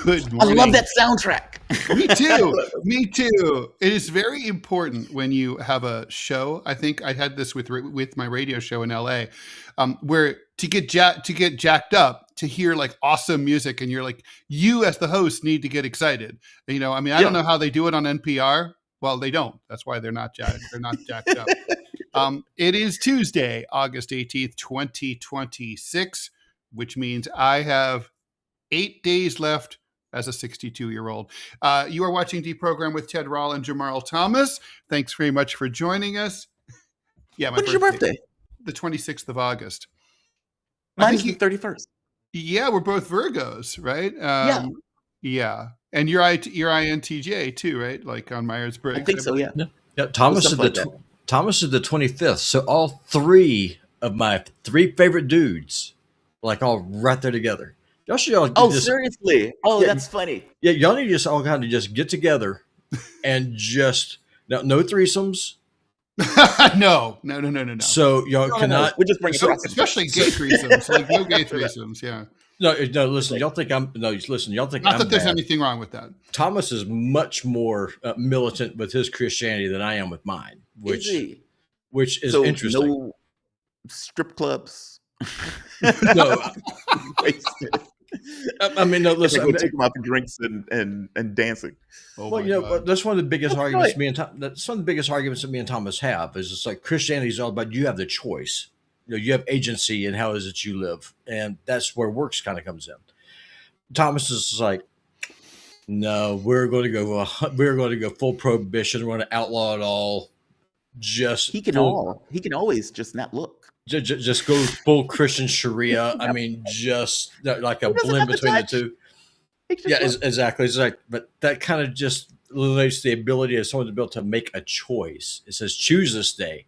Good I morning. love that soundtrack. Me too. Me too. It is very important when you have a show. I think I had this with my radio show in LA, where to get jacked up, to hear like awesome music, and you're like, you as the host need to get excited. You know, I mean, I don't know how they do it on NPR. Well, they don't. That's why they're not jacked. They're not jacked up. It is Tuesday, August 18th, 2026, which means I have 8 days left as a 62-year-old. You are watching DeProgram with Ted Rall and Jamarl Thomas. Thanks very much for joining us. Yeah, When's your birthday? The 26th of August. Mine's the 31st. Yeah, we're both Virgos, right? Yeah. And you're INTJ too, right? Like on Myers-Briggs. I think so, yeah. Yeah, Thomas is the 25th. So all three of my three favorite dudes, like all right there together. Seriously? Oh, yeah, that's funny. Yeah, y'all need to just all kind of just get together and just no threesomes. No. So y'all cannot. We're just bringing especially gay threesomes. Like no gay threesomes. Yeah. No. Listen, y'all think I'm Y'all think not I'm that there's bad. anything wrong with that. Thomas is much more militant with his Christianity than I am with mine, which is so interesting. No strip clubs. No. I mean, no. Listen, we'll take them out for drinks and dancing. Oh well, God. That's one of the biggest arguments. That's one of the biggest arguments that me and Thomas have. Is it's like Christianity is all about you have the choice. You know, you have agency in how is it you live, and that's where works kind of comes in. Thomas is like, no, we're going to go full prohibition. We're going to outlaw it all. He can always just not look. Just go full Christian Sharia. I mean, just like a blend between the two. Yeah, exactly. It's like, but that kind of just relates to the ability of someone to be able to make a choice. It says choose this day,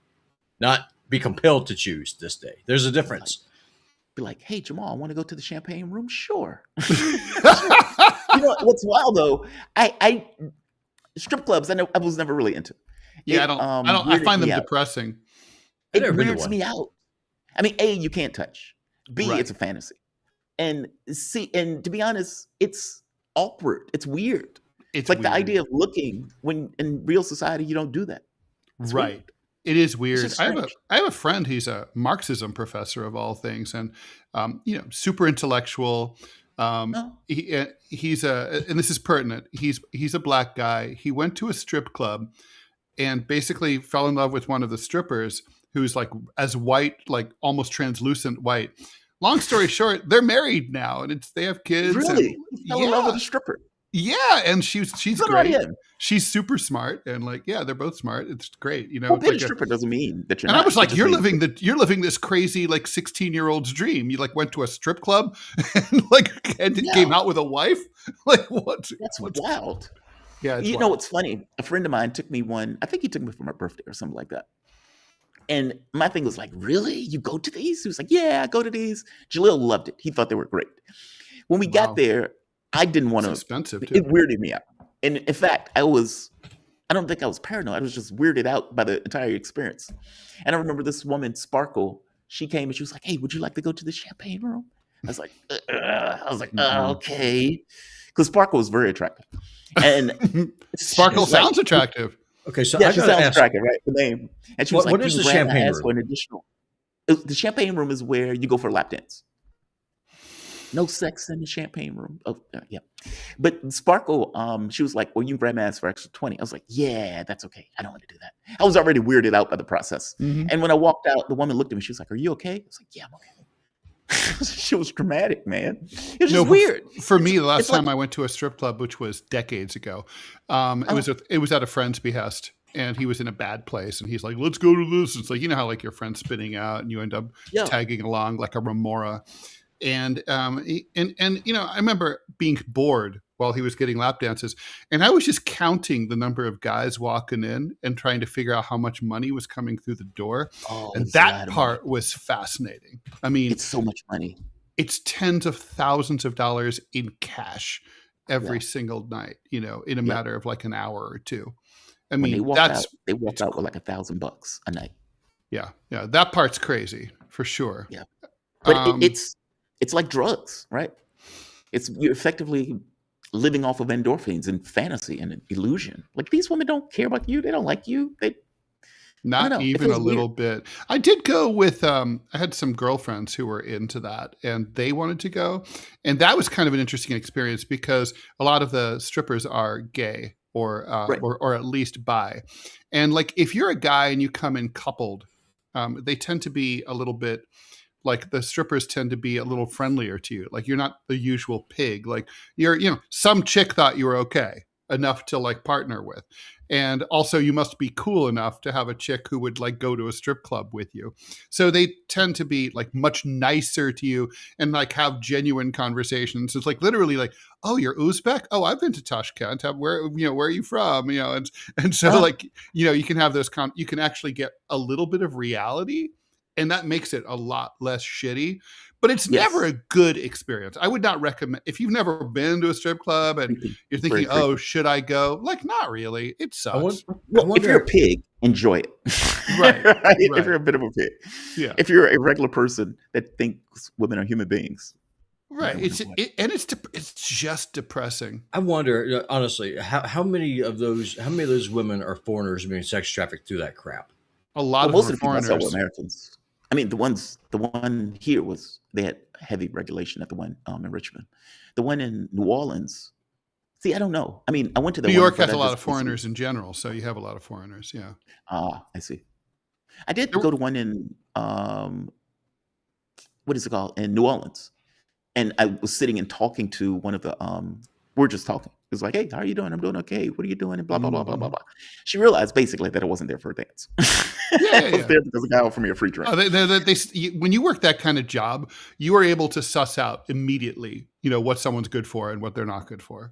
not be compelled to choose this day. There's a difference. Be like, hey, Jamal, I want to go to the champagne room. Sure. You know what's wild though? I strip clubs. I was never really into. Yeah, I find them depressing. It weirds me out. I mean, A, you can't touch. B, It's a fantasy. And C, and to be honest, it's awkward. It's weird. It's like weird. The idea of looking when in real society you don't do that. It's right. Weird. It is weird. I have a friend. He's a Marxism professor of all things, and super intellectual. He's and this is pertinent. He's a black guy. He went to a strip club and basically fell in love with one of the strippers, who's like as white, like almost translucent white. Long story short, they're married now, and they have kids. Really? He fell in love with a stripper. Yeah, and she's great. She's super smart, and they're both smart. It's great, you know. Being a stripper doesn't mean that you're. And not. I was like, you're living this crazy like 16-year-old's dream. You like went to a strip club and came out with a wife. Like what? That's wild. Yeah, you know what's funny? A friend of mine took me one. I think he took me for my birthday or something like that. And my thing was like, really? You go to these? He was like, yeah, I go to these. Jalil loved it. He thought they were great. When we got there, I didn't want to. Expensive too. It weirded me out. And in fact, I don't think I was paranoid. I was just weirded out by the entire experience. And I remember this woman, Sparkle, she came and she was like, hey, would you like to go to the champagne room? I was like, okay. Because Sparkle was very attractive. And Sparkle sounds attractive. Okay, so yeah, she sounds attractive, right? The name. And she was like, what is the champagne room? For an additional. The champagne room is where you go for a lap dance. No sex in the champagne room. Oh, yeah. But Sparkle, she was like, well, you can grab my ass for extra 20. I was like, yeah, that's okay. I don't want to do that. I was already weirded out by the process. Mm-hmm. And when I walked out, the woman looked at me. She was like, are you okay? I was like, yeah, I'm okay. She was dramatic, man. It was just weird. For me, the last time I went to a strip club, which was decades ago, it was at a friend's behest, and he was in a bad place, and he's like, "Let's go to this." It's like, you know how like your friend's spinning out, and you end up tagging along like a remora. And I remember being bored while he was getting lap dances, and I was just counting the number of guys walking in and trying to figure out how much money was coming through the door. And that part was fascinating. I mean, it's so much money. It's tens of thousands of dollars in cash every single night, in a matter of like an hour or two. I mean, they walked out with like $1,000 a night. Yeah. Yeah. That part's crazy for sure. Yeah. But it's like drugs, right? You're effectively living off of endorphins and fantasy and illusion. Like, these women don't care about you. They don't like you. I don't Not know. It even a feels little weird. bit. I did go with I had some girlfriends who were into that and they wanted to go. And that was kind of an interesting experience because a lot of the strippers are gay or Right. or at least bi. And like if you're a guy and you come in coupled, they tend to be a little bit like the strippers tend to be a little friendlier to you. Like you're not the usual pig. Like some chick thought you were okay enough to like partner with. And also you must be cool enough to have a chick who would like go to a strip club with you. So they tend to be like much nicer to you and like have genuine conversations. It's like literally like, oh, you're Uzbek? Oh, I've been to Tashkent. Where are you from? And so like, you can have those you can actually get a little bit of reality. And that makes it a lot less shitty, but it's never a good experience. I would not recommend if you've never been to a strip club and you're thinking, oh, should I go? Like, not really. It sucks. If you're a pig, enjoy it. Right. If you're a bit of a pig. Yeah. If you're a regular person that thinks women are human beings. Right. It's just depressing. I wonder, honestly, how many of those women are foreigners being sex trafficked through that crap? A lot of most them of the people I foreigners. saw were Americans. I mean, the one here they had heavy regulation at the one in Richmond. The one in New Orleans, see, I don't know. I mean, I went to New York has a lot of foreigners in general, so you have a lot of foreigners, yeah. I see. I did go to one in, what is it called? In New Orleans. And I was sitting and talking to one of the, we're just talking. It was like, hey, how are you doing? I'm doing okay. What are you doing? And blah, blah, blah, blah, blah, blah. She realized basically that I wasn't there for a dance. I was there because a guy offered me a free drink. When you work that kind of job, you are able to suss out immediately, what someone's good for and what they're not good for.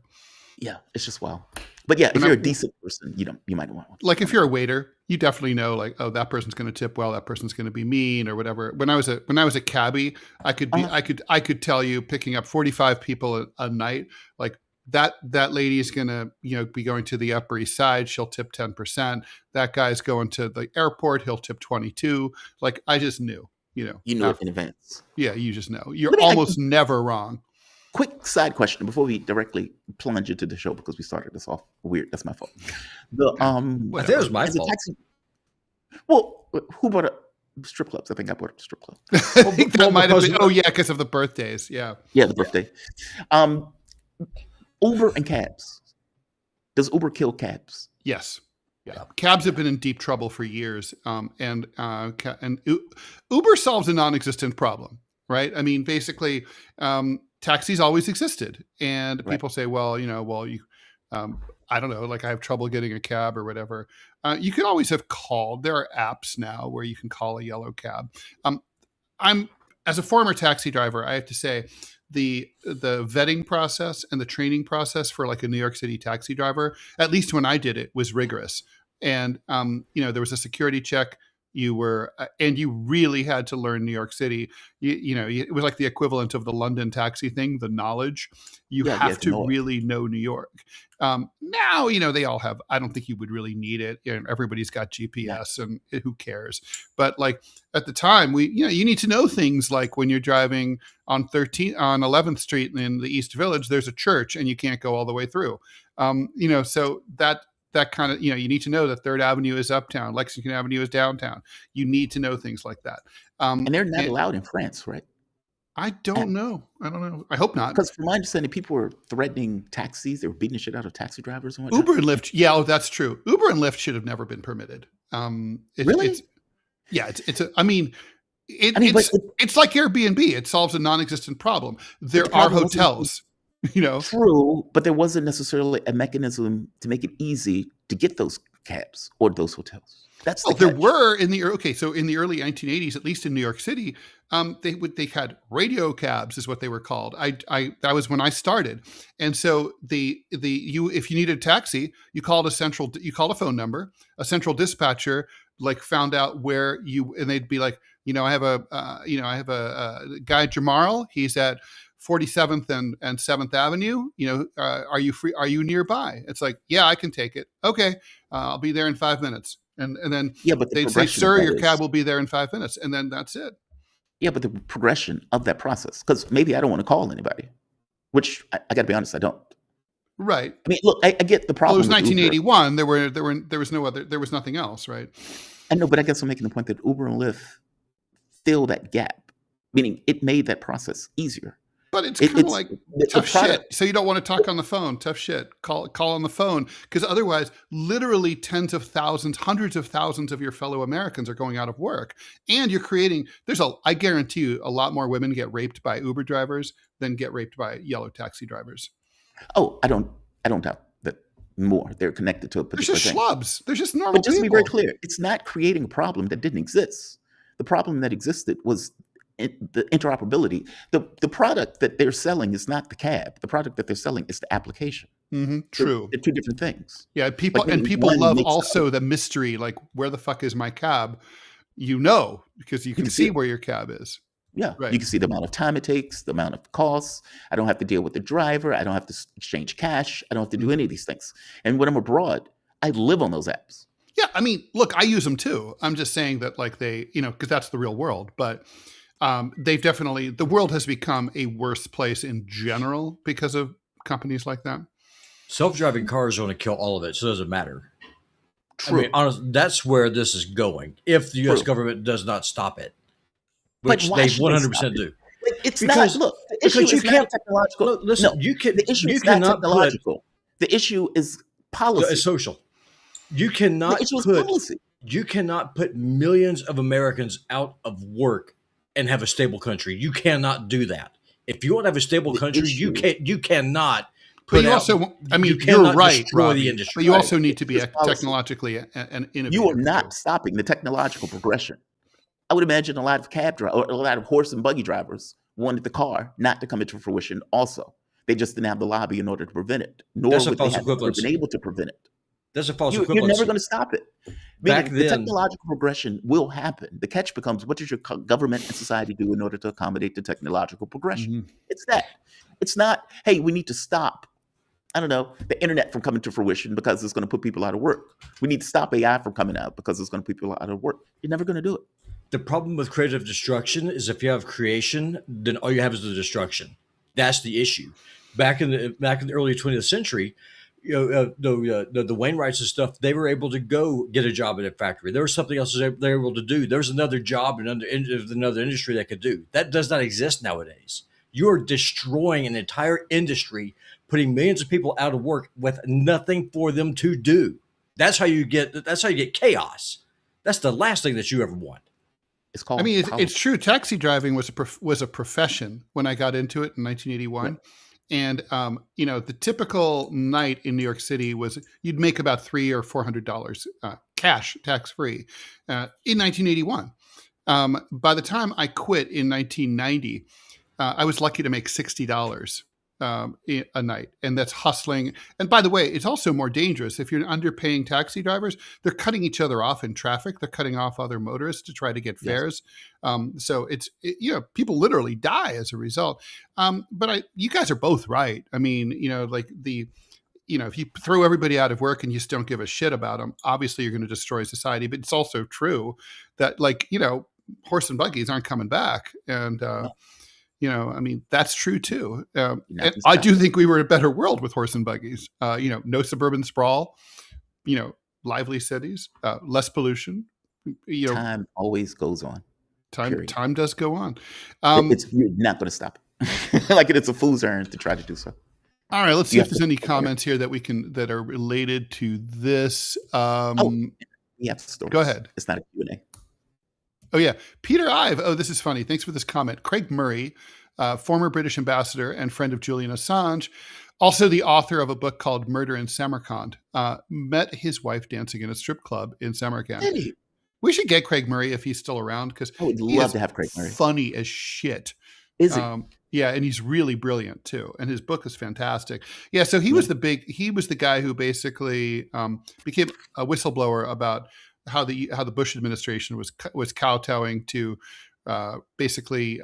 Yeah, it's just wild. But yeah, if you're a decent person, you might want one. Like if you're a waiter, you definitely know like, oh, that person's going to tip well, that person's going to be mean or whatever. When I was a cabbie, I could tell you picking up 45 people a night, like that lady is going to, be going to the Upper East Side. She'll tip 10%. That guy's going to the airport. He'll tip 22. Like I just knew, You know it in advance. Yeah. You just know you're almost never wrong. Quick side question before we directly plunge into the show because we started this off weird. That's my fault. I think it was my fault. Well, who brought up strip clubs? I think I brought up strip clubs. I think that might have been. Oh yeah, because of the birthdays. Yeah. Yeah, the birthday. Uber and cabs. Does Uber kill cabs? Yes. Yeah. Cabs have been in deep trouble for years, and Uber solves a non-existent problem, right? I mean, basically, taxis always existed, and people say, well, you, I don't know, like I have trouble getting a cab or whatever. You could always have called. There are apps now where you can call a yellow cab. As a former taxi driver, I have to say, the vetting process and the training process for like a New York City taxi driver, at least when I did it, was rigorous. And, there was a security check. And you really had to learn New York City. It was like the equivalent of the London taxi thing, the knowledge. You have to really know New York. Now, they all have, I don't think you would really need it. Everybody's got GPS and who cares? But like at the time you need to know things like when you're driving on 11th Street in the East Village, there's a church and you can't go all the way through. So that kind of, you need to know that 3rd Avenue is uptown, Lexington Avenue is downtown. You need to know things like that. And they're not allowed in France, right? I don't know. I hope not. Because from my understanding, people were threatening taxis. They were beating the shit out of taxi drivers and whatnot. Uber and Lyft. Yeah, that's true. Uber and Lyft should have never been permitted. Really? It's like Airbnb. It solves a non-existent problem. There are hotels. True, but there wasn't necessarily a mechanism to make it easy to get those cabs or those hotels. That's there were in the early 1980s, at least in New York City, they had radio cabs, is what they were called. That was when I started, and so if you needed a taxi, you called a phone number, a central dispatcher like found out where and they'd be like, I have a guy Jamarl, he's at 47th and 7th Avenue, are you free? Are you nearby? It's like, yeah, I can take it. Okay. I'll be there in 5 minutes. And then but they'd say, sir, your cab will be there in 5 minutes. And then that's it. Yeah. But the progression of that process, because maybe I don't want to call anybody, which I got to be honest, I don't. Right. I mean, look, I get the Well, it problem was with Uber. 1981. There was nothing else, right? I know, but I guess I'm making the point that Uber and Lyft fill that gap, meaning it made that process easier. But it's kind of like tough shit. product. So you don't want to talk on the phone. Tough shit. Call on the phone, because otherwise, literally tens of thousands, hundreds of thousands of your fellow Americans are going out of work, and you're creating. I guarantee you, a lot more women get raped by Uber drivers than get raped by yellow taxi drivers. Oh, I don't doubt that more. They're connected to a They're particular just thing. schlubs. They're just normal But just to be very people. clear, it's not creating a problem that didn't exist. The problem that existed was the interoperability. The product that they're selling is not the cab. The product that they're selling is the application. True. They're two different things. Yeah, people Like, people one love makes also the mystery, like, where the fuck is my cab? Because you can can see see it. where your cab is. Yeah, Right. you can see the amount of time it takes, the amount of costs. I don't have to deal with the driver. I don't have to exchange cash. I don't have to do any of these things. And when I'm abroad, I live on those apps. Yeah, I mean, look, I use them too. I'm just saying that, like, they, because that's the real world. But the world has become a worse place in general because of companies like that. Self-driving cars are going to kill all of it, so it doesn't matter. True. I mean, honestly, that's where this is going if the U.S. True. government does not stop it, But which why they should they 100% stop it? do. Like, it's Because- not. Look, the issue because you is not can't- technological. Look, listen, no, you can. the issue you is not cannot technological. The issue is policy. It's social. You The cannot issue is put. policy. You cannot put millions of Americans out of work and have a stable country. You cannot do that. If you want to have a stable The country, issue- you cannot. But put you out- also, I mean, you you're cannot right, destroy Robbie, the industry. but you Right. also need to be It's policy. technologically and innovative. You are not stopping the technological progression. I would imagine a lot of cab drivers, or a lot of horse and buggy drivers, wanted the car not to come into fruition. Also, they just didn't have the lobby in order to prevent it, nor That's a would they false have been equivalency. able to prevent it. That's a false You're equivalency. never going to stop it. Back Meaning, the then- technological progression will happen. The catch becomes, what does your government and society do in order to accommodate the technological progression? Mhm. It's that. It's not, hey, we need to stop, I don't know, the internet from coming to fruition because it's going to put people out of work. We need to stop AI from coming out because it's going to put people out of work. You're never going to do it. The problem with creative destruction is if you have creation, then all you have is the destruction. That's the issue. Back in the early 20th century, the Wainwrights and stuff, they were able to go get a job in a factory. There was something else they were able to do. There was another job in another industry they could do. That does not exist nowadays. You are destroying an entire industry, putting millions of people out of work with nothing for them to do. That's how you get chaos. That's the last thing that you ever want. It's called I mean, it's policy. true. Taxi driving was a profession when I got into it in 1981. Right. And, the typical night in New York City was you'd make about $300 or $400 cash, tax free, in 1981. By the time I quit in 1990, I was lucky to make $60 a night, and that's hustling. And by the way, it's also more dangerous if you're underpaying taxi drivers. They're cutting each other off in traffic. They're cutting off other motorists to try to get fares. So people literally die as a result. But you guys are both right. I mean, if you throw everybody out of work and you just don't give a shit about them, obviously you're going to destroy society. But it's also true that, horse and buggies aren't coming back. And, I mean, that's true too. And I do think we were a better world with horse and buggies. No suburban sprawl, lively cities, less pollution. Time always goes on. Time does go on. You're not going to stop it. Like it's a fool's errand to try to do so. All right, let's see if there's any comments here that are related to this. We have stories. Go ahead. It's not a Q&A. Oh, yeah. Peter Ive. Oh, this is funny. Thanks for this comment. Craig Murray, former British ambassador and friend of Julian Assange, also the author of a book called Murder in Samarkand, met his wife dancing in a strip club in Samarkand. Hey. We should get Craig Murray if he's still around, because I would love to have Craig Murray. Funny as shit. Is he? Yeah, and he's really brilliant too, and his book is fantastic. Yeah, so he was the guy who basically became a whistleblower about how the Bush administration was kowtowing to basically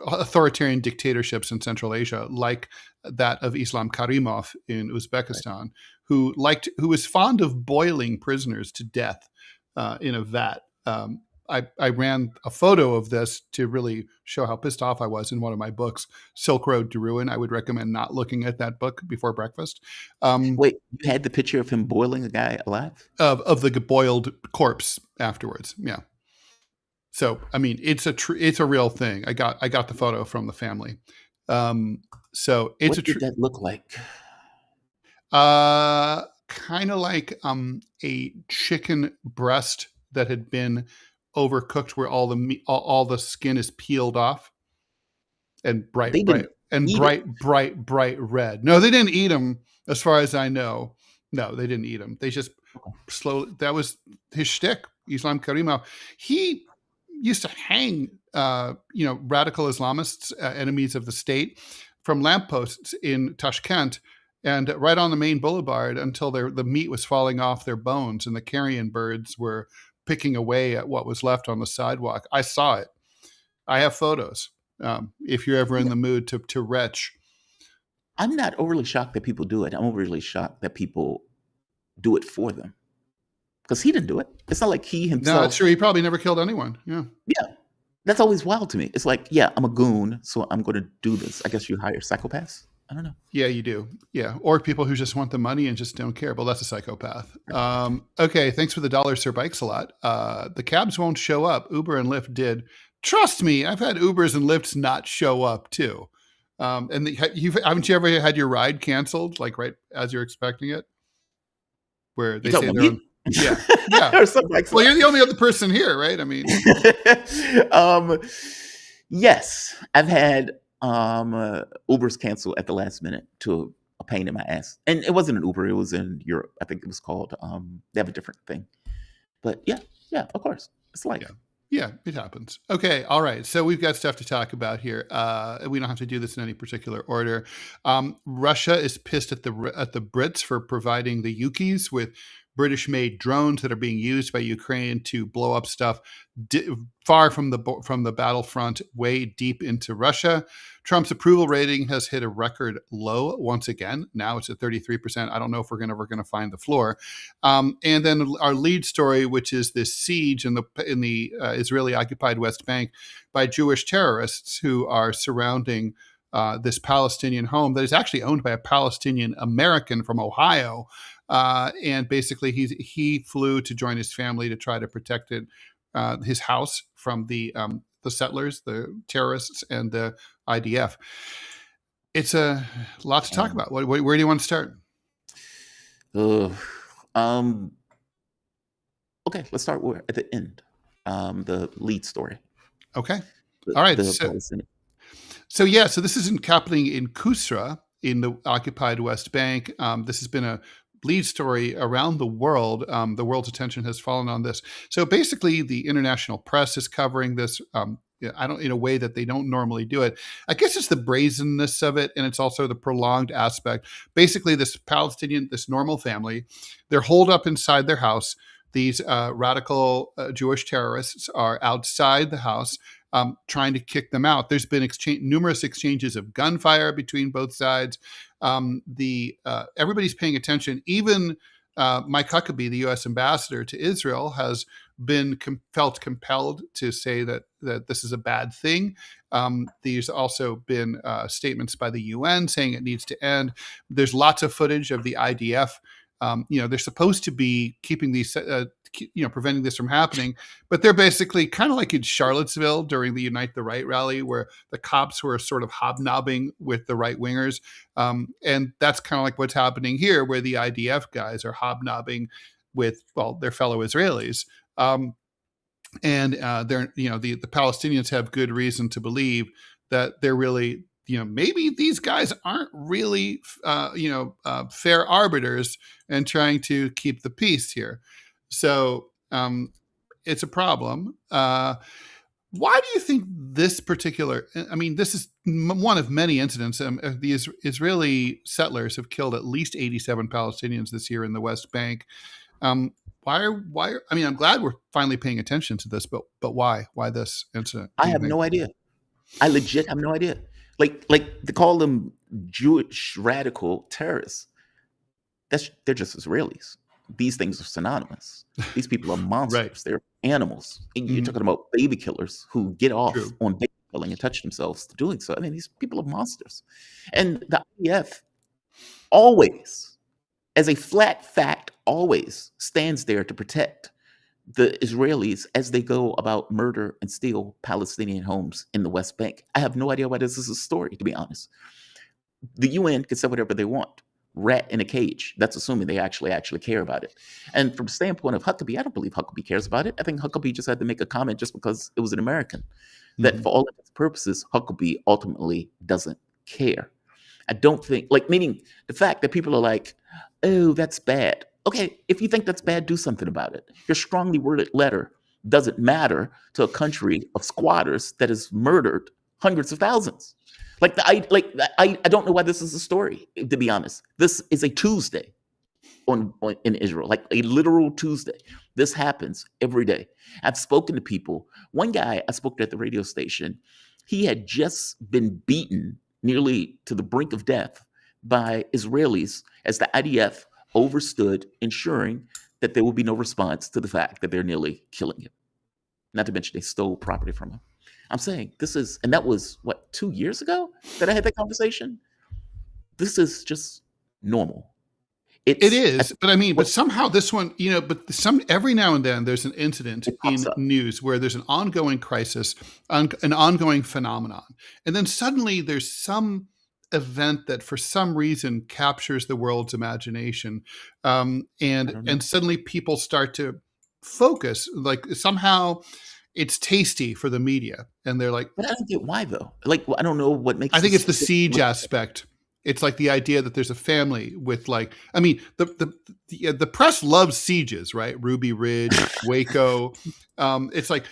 authoritarian dictatorships in Central Asia, like that of Islam Karimov in Uzbekistan, who was fond of boiling prisoners to death in a vat. I ran a photo of this to really show how pissed off I was in one of my books, Silk Road to Ruin. I would recommend not looking at that book before breakfast. Wait, you had the picture of him boiling a guy alive? Of the boiled corpse afterwards. Yeah. So, I mean, it's a real thing. I got the photo from the family. So it's what did that look like? Kind of like a chicken breast that had been overcooked, where all the meat, all the skin is peeled off, and bright red. No, they didn't eat them, as far as I know. No, they didn't eat them. They just slowly. That was his shtick. Islam Karimov. He used to hang, radical Islamists, enemies of the state, from lampposts in Tashkent and right on the main boulevard until the meat was falling off their bones and the carrion birds were picking away at what was left on the sidewalk. I saw it. I have photos. If you're ever in the mood to retch. I'm not overly shocked that people do it. I'm overly shocked that people do it for them. Because he didn't do it. It's not like he himself. No, that's true. He probably never killed anyone. Yeah. Yeah. That's always wild to me. It's like, yeah, I'm a goon, so I'm going to do this. I guess you hire psychopaths. I don't know. Yeah, you do. Yeah. Or people who just want the money and just don't care. Well, that's a psychopath. Okay. Thanks for the $, Sir Bikes a lot. The cabs won't show up. Uber and Lyft did. Trust me, I've had Ubers and Lyfts not show up too. And haven't you ever had your ride canceled, like right as you're expecting it? Where they say they're on, yeah. Or something like well, you're the only other person here, right? I mean, yes, I've had Ubers cancel at the last minute to a pain in my ass, and it wasn't an Uber; it was in Europe. I think it was called. They have a different thing, but yeah, of course, it's like. Yeah, it happens. Okay, all right. So we've got stuff to talk about here. We don't have to do this in any particular order. Russia is pissed at the Brits for providing the Yukis with British-made drones that are being used by Ukraine to blow up stuff far from the battlefront, way deep into Russia. Trump's approval rating has hit a record low once again. Now it's at 33%. I don't know if we're ever going to find the floor. And then our lead story, which is this siege in the Israeli-occupied West Bank by Jewish terrorists who are surrounding this Palestinian home that is actually owned by a Palestinian-American from Ohio. And basically, he flew to join his family to try to protect his house from the settlers, the terrorists, and the IDF. It's a lot to talk about. Where do you want to start? Okay, let's start at the end. The lead story. Okay. All right. So this isn't happening in Qusra in the occupied West Bank. This has been a lead story around the world. The world's attention has fallen on this. So basically, the international press is covering this. In a way that they don't normally do it. I guess it's the brazenness of it, and it's also the prolonged aspect. Basically, this normal family, they're holed up inside their house. These radical Jewish terrorists are outside the house, trying to kick them out. There's been numerous exchanges of gunfire between both sides. Everybody's paying attention. Even Mike Huckabee, the U.S. ambassador to Israel, has been felt compelled to say that this is a bad thing. There's also been statements by the UN saying it needs to end. There's lots of footage of the IDF. They're supposed to be keeping these, preventing this from happening, but they're basically kind of like in Charlottesville during the Unite the Right rally, where the cops were sort of hobnobbing with the right wingers. And that's kind of like what's happening here, where the IDF guys are hobnobbing with, their fellow Israelis. The Palestinians have good reason to believe that they're really, maybe these guys aren't really, fair arbiters and trying to keep the peace here. So it's a problem. Why do you think this particular, this is one of many incidents. The Israeli settlers have killed at least 87 Palestinians this year in the West Bank. Why? I'm glad we're finally paying attention to this, but why? Why this incident? I have no idea. I legit have no idea. Like they call them Jewish radical terrorists. They're just Israelis. these things are synonymous. These people are monsters. Right. They're animals. And you're Mhm. talking about baby killers who get off True. on baby killing and touch themselves doing so. I mean, these people are monsters. And the IDF always, as a flat fact, always stands there to protect the Israelis as they go about murder and steal Palestinian homes in the West Bank. I have no idea why this is a story, to be honest. The UN can say whatever they want. Rat in a cage. That's assuming they actually care about it. And from the standpoint of Huckabee, I don't believe Huckabee cares about it. I think Huckabee just had to make a comment just because it was an American. That for all intents and purposes, Huckabee ultimately doesn't care. I don't think, meaning the fact that people are like, oh, that's bad. Okay, if you think that's bad, do something about it. Your strongly worded letter doesn't matter to a country of squatters that has murdered hundreds of thousands. I don't know why this is a story, to be honest. This is a Tuesday in Israel, like a literal Tuesday. This happens every day. I've spoken to people. One guy I spoke to at the radio station, he had just been beaten nearly to the brink of death by Israelis as the IDF overstood, ensuring that there will be no response to the fact that they're nearly killing him. Not to mention they stole property from him. I'm saying and that was 2 years ago that I had that conversation. This is just normal. It is, but somehow this one, every now and then there's an incident in news where there's an ongoing crisis, an ongoing phenomenon, and then suddenly there's some event that for some reason captures the world's imagination, and suddenly people start to focus, like somehow it's tasty for the media, and they're like, but I don't get why though. I don't know what makes. I think it's the siege aspect. It's like the idea that there's a family with the press loves sieges, right? Ruby Ridge, Waco. It's like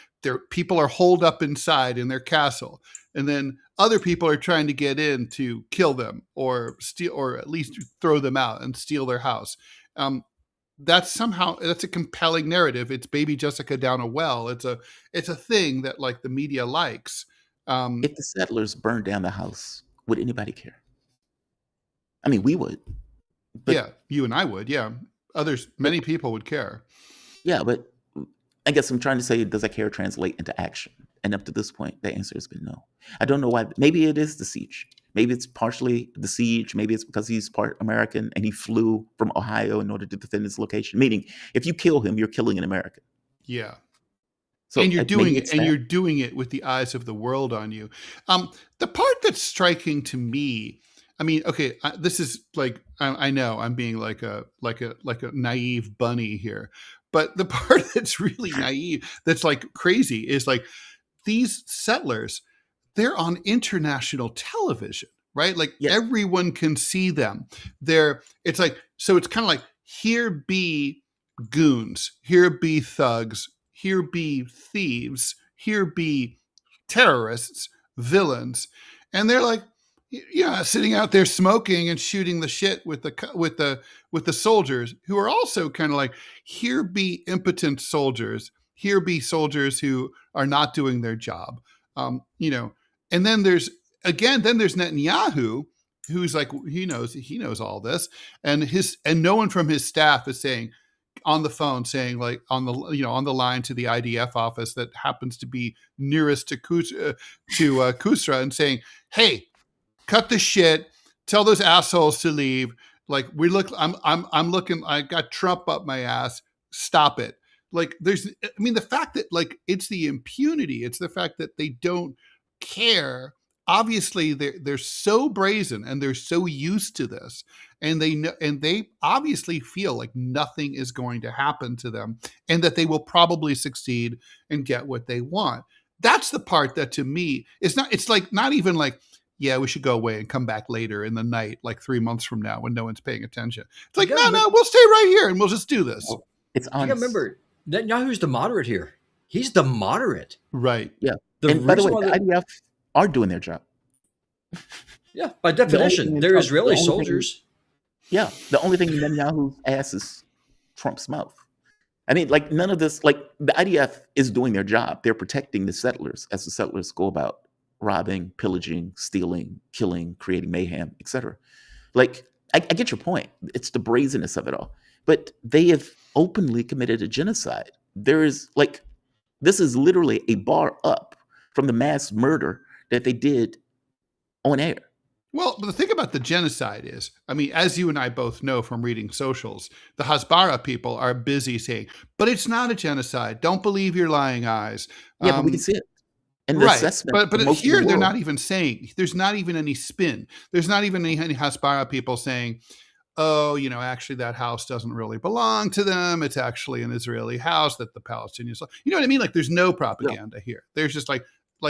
people are holed up inside in their castle, and then other people are trying to get in to kill them or steal, or at least throw them out and steal their house. That's a compelling narrative. It's baby Jessica down a well. It's a thing that the media likes. If the settlers burned down the house, would anybody care? I mean, we would. But, yeah, you and I would. Yeah, many people would care. Yeah, but I guess I'm trying to say, does that care translate into action? And up to this point, the answer has been no. I don't know why. Maybe it is the siege. Maybe it's partially the siege. Maybe it's because he's part American and he flew from Ohio in order to defend his location. Meaning, if you kill him, you're killing an American. Yeah. So, and you're doing it with the eyes of the world on you. The part that's striking to me, I mean, okay, this is I know I'm being like a naive bunny here, but the part that's really naive, that's crazy, is these settlers, they're on international television, right? Yes. Everyone can see them. It's kind of like, here be goons, here be thugs, here be thieves, here be terrorists, villains, and they're sitting out there smoking and shooting the shit with the soldiers, who are also kind of here be impotent soldiers, here be soldiers who are not doing their job, and then there's Netanyahu, who's he knows all this, and no one from his staff is saying on the phone, saying on the line to the IDF office that happens to be nearest to Qusra, and saying, hey, cut the shit. Tell those assholes to leave. I'm looking. I got Trump up my ass. Stop it. The fact that it's the impunity. It's the fact that they don't care. Obviously, they're so brazen and they're so used to this, and they obviously feel like nothing is going to happen to them, and that they will probably succeed and get what they want. That's the part that to me is not. It's not even yeah, we should go away and come back later in the night, 3 months from now when no one's paying attention. It's no, we'll stay right here and we'll just do this. It's honest. You remember, Netanyahu's the moderate here. He's the moderate. Right. Yeah. And by the way, the IDF are doing their job. Yeah, by definition, they're Israeli soldiers. The only thing in Netanyahu's ass is Trump's mouth. I mean, none of this, the IDF is doing their job. They're protecting the settlers as the settlers go about robbing, pillaging, stealing, killing, creating mayhem, etc. I get your point. It's the brazenness of it all. But they have openly committed a genocide. This is literally a bar up from the mass murder that they did on air. Well, but the thing about the genocide is, I mean, as you and I both know from reading socials, the Hasbara people are busy saying, but it's not a genocide. Don't believe your lying eyes. Yeah, but we can see it. And the assessment. But here they're not even saying, there's not even any spin. There's not even any Hasbara people saying, oh, actually that house doesn't really belong to them. It's actually an Israeli house that the Palestinians, you know what I mean? Like there's no propaganda here. There's just like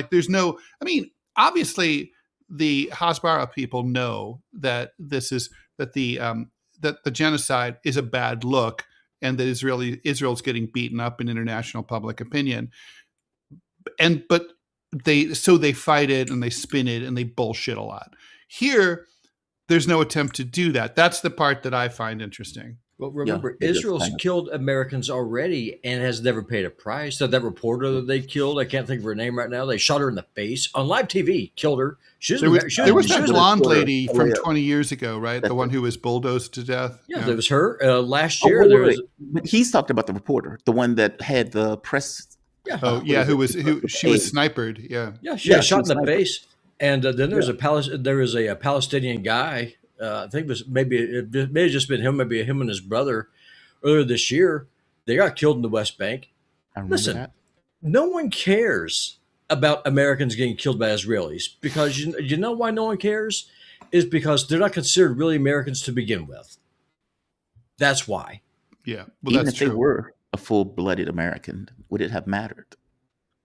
there's no, I mean, obviously the Hasbara people know that that the genocide is a bad look and that Israel's getting beaten up in international public opinion. But they fight it and they spin it and they bullshit a lot. Here, there's no attempt to do that. That's the part that I find interesting. Well, remember, Israel's killed Americans already and has never paid a price. So that reporter that they killed, I can't think of her name right now. They shot her in the face on live TV, killed her. There was that blonde lady from 20 years ago, right? The one who was bulldozed to death. Yeah, there was her. Last year, But he's talked about the reporter, the one that had the press. Yeah. Oh, yeah. She was sniped. Yeah. Yeah, she got shot in the face. And then there was a Palestinian guy. I think it may have just been him, maybe him and his brother. Earlier this year, they got killed in the West Bank. Listen, no one cares about Americans getting killed by Israelis because you know why no one cares is because they're not considered really Americans to begin with. That's why. Yeah, well, even that's if true. They were a full-blooded American, would it have mattered?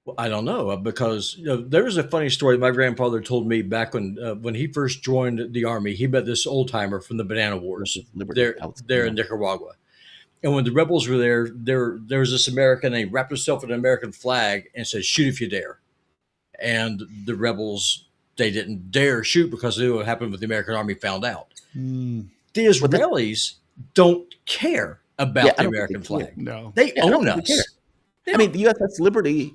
Well, I don't know because there was a funny story my grandfather told me back when he first joined the Army. He met this old timer from the Banana Wars there in Nicaragua, and when the rebels were there was this American. And he wrapped himself in an American flag and said, "Shoot if you dare." And the rebels, they didn't dare shoot because they knew what happened when the American Army found out. The Israelis don't care about the American flag. No, they own us. I mean, the USS Liberty.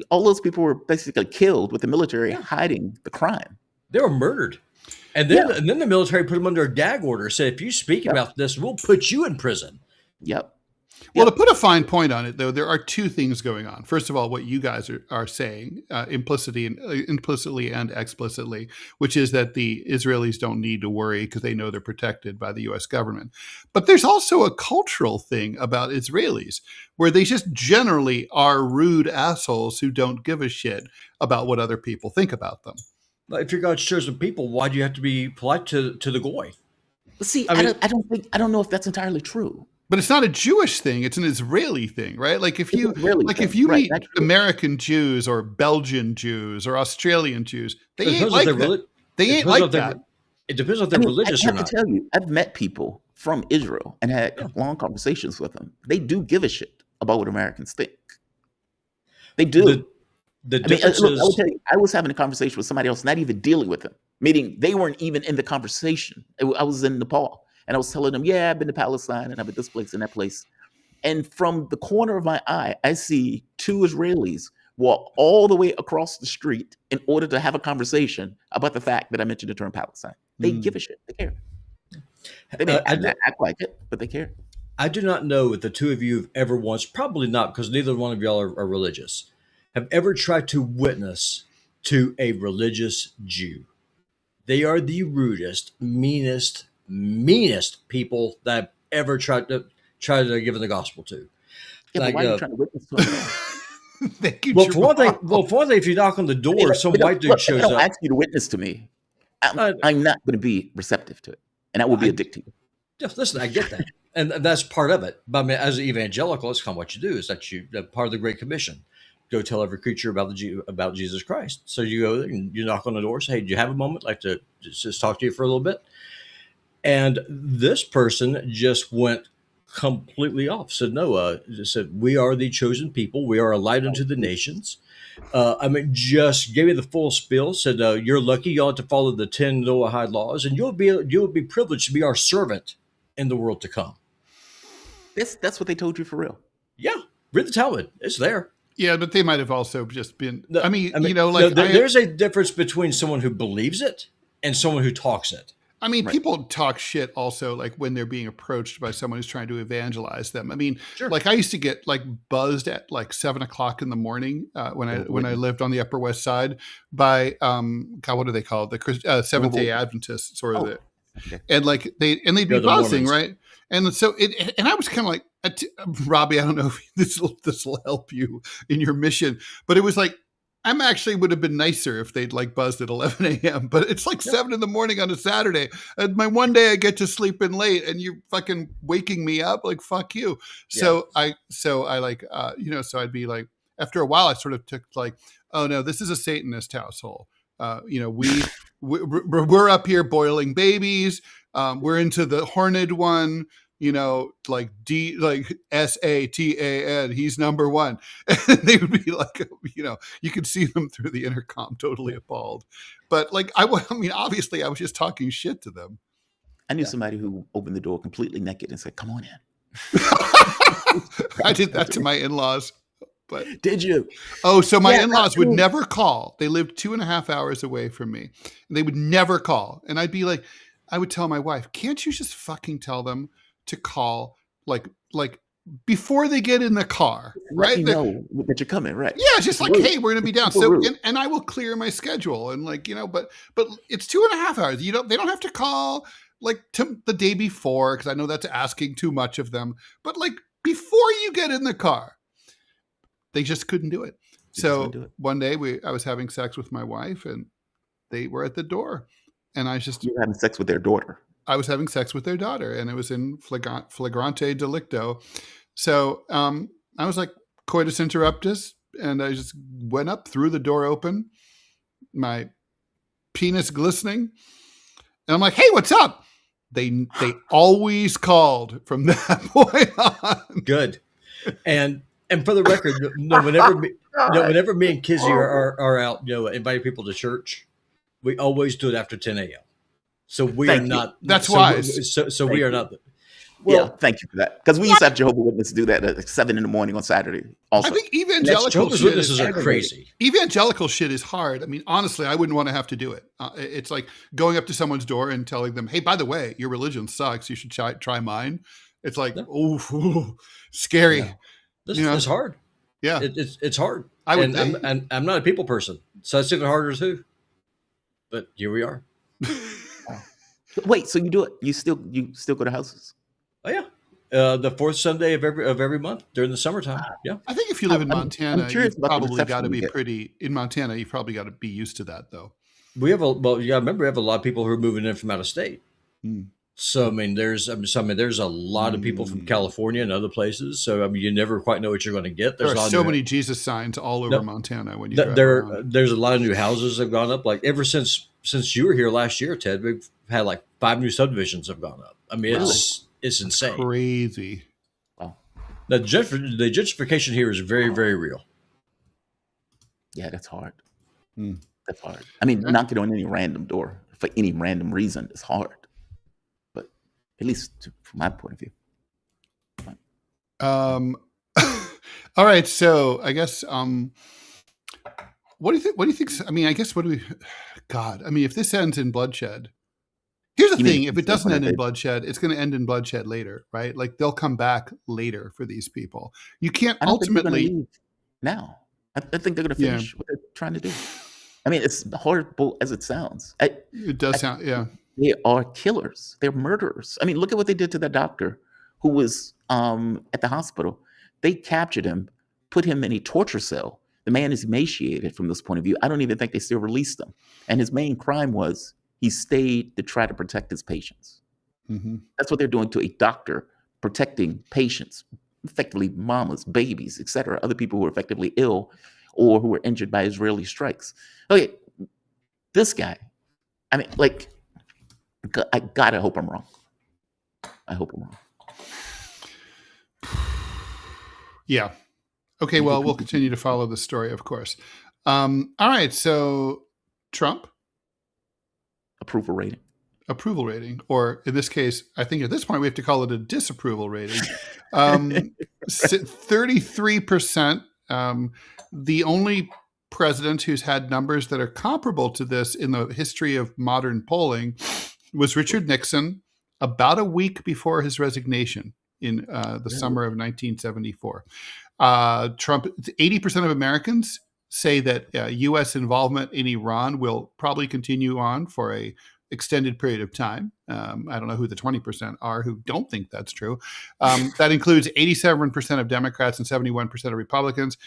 All those people were basically killed with the military hiding the crime. They were murdered. And then the military put them under a gag order, said, if you speak about this, we'll put you in prison. Yep. Well, to put a fine point on it, though, there are two things going on. First of all, what you guys are saying implicitly and explicitly, which is that the Israelis don't need to worry because they know they're protected by the U.S. government. But there's also a cultural thing about Israelis where they just generally are rude assholes who don't give a shit about what other people think about them. If you're God's chosen people, why do you have to be polite to the goy? See, I don't know if that's entirely true. But it's not a Jewish thing; it's an Israeli thing, right? Like if you meet American Jews or Belgian Jews or Australian Jews, they ain't like that. They ain't like that. It depends on if they're religious or not. I have to tell you, I've met people from Israel and had long conversations with them. They do give a shit about what Americans think. They do. The difference is, I will tell you, I was having a conversation with somebody else, not even dealing with them, meaning they weren't even in the conversation. I was in Nepal. And I was telling them, I've been to Palestine and I've been this place and that place. And from the corner of my eye, I see two Israelis walk all the way across the street in order to have a conversation about the fact that I mentioned the term Palestine. They give a shit. They care. They may not act like it, but they care. I do not know if the two of you have ever once, probably not because neither one of y'all are religious, have ever tried to witness to a religious Jew. They are the rudest, meanest people that I've ever tried to give the gospel to. Yeah, like, but why are you trying to witness to them? For one thing, if you knock on the door, some white dude shows up. I don't ask you to witness to me. I'm not going to be receptive to it, and I will be addicted to it. Listen, I get that, and that's part of it. But I mean, as an evangelical, that's kind of what you do. Is that part of the Great Commission? Go tell every creature about Jesus Christ. So you go and you knock on the door, say, "Hey, do you have a moment? I'd like to just talk to you for a little bit." And this person just went completely off. Said, no, said, we are the chosen people. We are a light unto the nations. Just gave me the full spiel. Said, you're lucky. You ought to follow the 10 Noahide laws, and you'll be privileged to be our servant in the world to come. That's what they told you for real. Yeah. Read the Talmud. It's there. Yeah, but they might have also just been, there's a difference between someone who believes it and someone who talks it. I mean, Right. people talk shit also, like when they're being approached by someone who's trying to evangelize them. I mean, Sure. like I used to get like buzzed at like 7:00 in the morning when I lived on the Upper West Side by God, what do they call it? The Seventh Day Adventists, sort of. Okay. And like they'd be the buzzing, Mormons. right? And so and I was kind of like, Robbie, I don't know if this will help you in your mission, but it was like, I'm actually would have been nicer if they'd like buzzed at 11 a.m. But it's like 7 in the morning on a Saturday. And my one day I get to sleep in late, and you're fucking waking me up. Like fuck you. So I like so I'd be like, after a while I sort of took like, oh no, this is a Satanist household. We're up here boiling babies. We're into the horned one. Like Satan, he's number one. And they would be like, you could see them through the intercom, totally appalled. But like, I mean, obviously I was just talking shit to them. I knew somebody who opened the door completely naked and said, "Come on in." I did that to my in-laws. But did you? Oh, so my in-laws would never call. They lived 2.5 hours away from me. And they would never call. And I'd be like, I would tell my wife, can't you just fucking tell them to call like before they get in the car, right? Let you know that you're coming, right? Yeah, just like, hey, we're gonna be down. So and I will clear my schedule and like, but it's 2.5 hours. They don't have to call like to the day before, because I know that's asking too much of them. But like before you get in the car, they just couldn't do it. So one day I was having sex with my wife and they were at the door, and you were having sex with their daughter. I was having sex with their daughter, and it was in flagrante delicto. So I was like, coitus interruptus, and I just went up, threw the door open, my penis glistening, and I'm like, hey, what's up? They always called from that point on. Good. And for the record, whenever me and Kizzy are out, inviting people to church, we always do it after 10 a.m. So we are not. That's wise. So we are not. Well, thank you for that. Because we used to have Jehovah's Witnesses do that at 7 in the morning on Saturday. Also, I think evangelical Jehovah's Witnesses are crazy. Evangelical shit is hard. I mean, honestly, I wouldn't want to have to do it. It's like going up to someone's door and telling them, "Hey, by the way, your religion sucks. You should try mine." It's like, ooh, scary. Yeah. It's hard. Yeah, it's hard. I'm not a people person, so it's even harder too. But here we are. Wait, so you do it? You still go to houses? Oh yeah, the fourth Sunday of every month during the summertime. Yeah, I think if you live in Montana, you've probably got to be in Montana. You've probably got to be used to that, though. You remember we have a lot of people who are moving in from out of state. So I mean, there's a lot of people from California and other places. So I mean, you never quite know what you're going to get. There are so many Jesus signs all over Montana when you drive around. There's a lot of new houses that have gone up. Like ever since you were here last year, Ted, we've had like 5 new subdivisions have gone up. I mean, it's insane, crazy. Wow. The gentrification here is very, very real. Yeah, that's hard. That's hard. I mean, knocking on any random door for any random reason is hard. But at least from my point of view. All right. So I guess what do you think? I mean, I guess God, I mean, if this ends in bloodshed, here's the thing. If it doesn't end in bloodshed, it's going to end in bloodshed later, right? Like they'll come back later for these people. You can't ultimately now. I think they're going to finish what they're trying to do. I mean, it's horrible as it sounds. It does sound, yeah. They are killers. They're murderers. I mean, look at what they did to that doctor who was at the hospital. They captured him, put him in a torture cell. The man is emaciated from this point of view. I don't even think they still released him. And his main crime was he stayed to try to protect his patients. Mm-hmm. That's what they're doing to a doctor, protecting patients, effectively mamas, babies, etc., other people who are effectively ill or who were injured by Israeli strikes. Okay, this guy, I mean, like, I gotta hope I'm wrong. I hope I'm wrong. Yeah. Okay, well, we'll continue to follow the story, of course. All right, so Trump? Approval rating. Approval rating, or in this case, I think at this point we have to call it a disapproval rating. 33%. The only president who's had numbers that are comparable to this in the history of modern polling was Richard Nixon about a week before his resignation in the summer of 1974. Trump, 80% of Americans say that U.S. involvement in Iran will probably continue on for a extended period of time. I don't know who the 20% are who don't think that's true. That includes 87% of Democrats and 71% of Republicans.